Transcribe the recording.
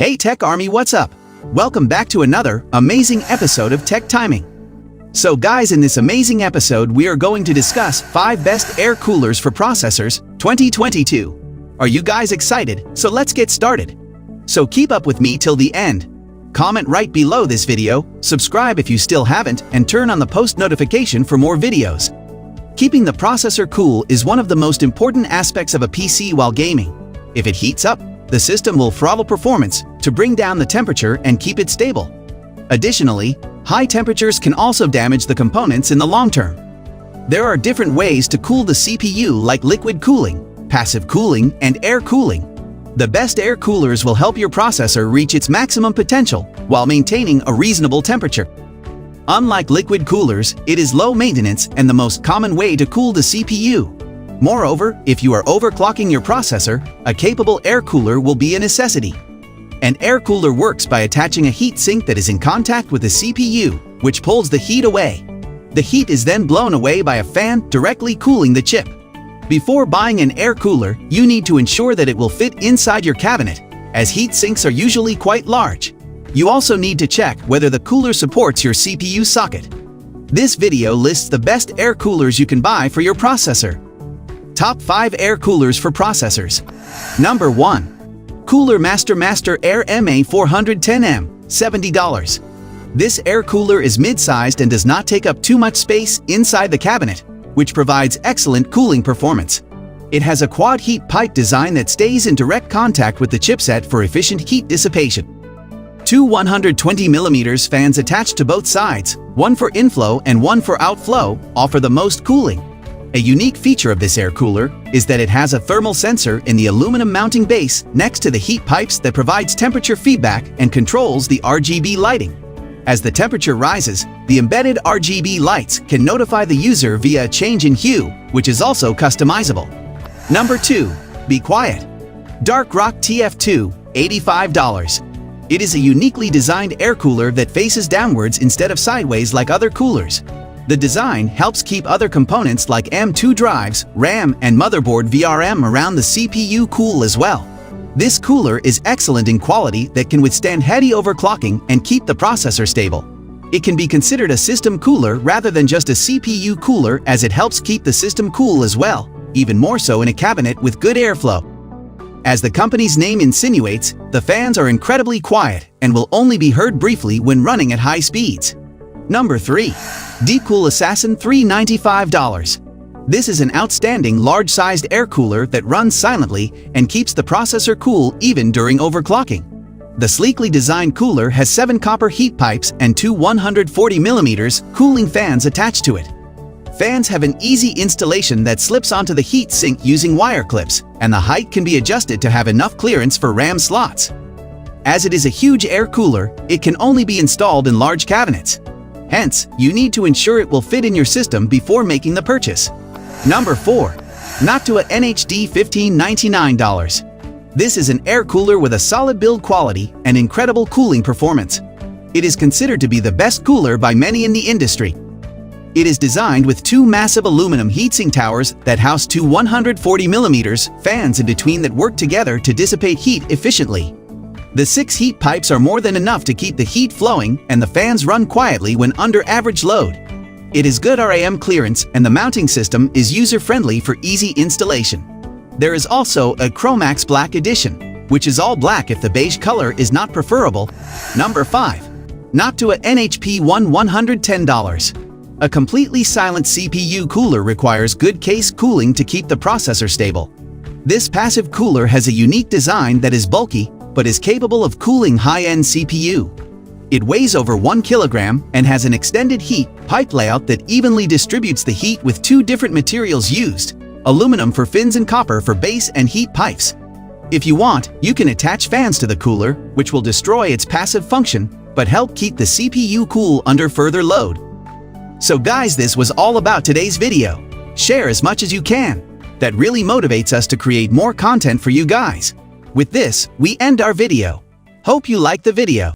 Hey Tech Army, what's up? Welcome back to another amazing episode of Tech Timing. So guys, in this amazing episode, we are going to discuss 5 best air coolers for processors 2022. Are you guys excited? So let's get started. So keep up with me till the end. Comment right below this video, subscribe if you still haven't, and turn on the post notification for more videos. Keeping the processor cool is one of the most important aspects of a PC while gaming. If it heats up, the system will throttle performance to bring down the temperature and keep it stable. Additionally, high temperatures can also damage the components in the long term. There are different ways to cool the CPU, like liquid cooling, passive cooling, and air cooling. The best air coolers will help your processor reach its maximum potential while maintaining a reasonable temperature. Unlike liquid coolers, it is low maintenance and the most common way to cool the CPU. Moreover, if you are overclocking your processor, a capable air cooler will be a necessity. An air cooler works by attaching a heat sink that is in contact with the CPU, which pulls the heat away. The heat is then blown away by a fan directly cooling the chip. Before buying an air cooler, you need to ensure that it will fit inside your cabinet, as heat sinks are usually quite large. You also need to check whether the cooler supports your CPU socket. This video lists the best air coolers you can buy for your processor. Top 5 air coolers for processors. Number 1. Cooler Master Air MA410M, $70. This air cooler is mid-sized and does not take up too much space inside the cabinet, which provides excellent cooling performance. It has a quad heat pipe design that stays in direct contact with the chipset for efficient heat dissipation. 2 120mm fans attached to both sides, one for inflow and one for outflow, offer the most cooling. A unique feature of this air cooler is that it has a thermal sensor in the aluminum mounting base next to the heat pipes that provides temperature feedback and controls the RGB lighting. As the temperature rises, the embedded RGB lights can notify the user via a change in hue, which is also customizable. Number 2. Be Quiet. Dark Rock TF2, $85. It is a uniquely designed air cooler that faces downwards instead of sideways like other coolers. The design helps keep other components like M2 drives, RAM, and motherboard VRM around the CPU cool as well. This cooler is excellent in quality that can withstand heavy overclocking and keep the processor stable. It can be considered a system cooler rather than just a CPU cooler, as it helps keep the system cool as well, even more so in a cabinet with good airflow. As the company's name insinuates, the fans are incredibly quiet and will only be heard briefly when running at high speeds. Number 3. Deepcool Assassin, $395. This is an outstanding large-sized air cooler that runs silently and keeps the processor cool even during overclocking. The sleekly designed cooler has 7 copper heat pipes and 2 140mm cooling fans attached to it. Fans have an easy installation that slips onto the heat sink using wire clips, and the height can be adjusted to have enough clearance for RAM slots. As it is a huge air cooler, it can only be installed in large cabinets. Hence, you need to ensure it will fit in your system before making the purchase. Number 4. Noctua NHD, $1599. This is an air cooler with a solid build quality and incredible cooling performance. It is considered to be the best cooler by many in the industry. It is designed with 2 massive aluminum heatsink towers that house 2 140mm fans in between that work together to dissipate heat efficiently. The 6 heat pipes are more than enough to keep the heat flowing, and the fans run quietly when under average load. It is good RAM clearance, and the mounting system is user-friendly for easy installation. There is also a Chromax Black Edition, which is all black if the beige color is not preferable. Number 5. Noctua NHP-1, $110. A completely silent CPU cooler requires good case cooling to keep the processor stable. This passive cooler has a unique design that is bulky, but is capable of cooling high-end CPU. It weighs over 1 kilogram and has an extended heat pipe layout that evenly distributes the heat with 2 different materials used: aluminum for fins and copper for base and heat pipes. If you want, you can attach fans to the cooler, which will destroy its passive function, but help keep the CPU cool under further load. So guys, this was all about today's video. Share as much as you can. That really motivates us to create more content for you guys. With this, we end our video. Hope you liked the video.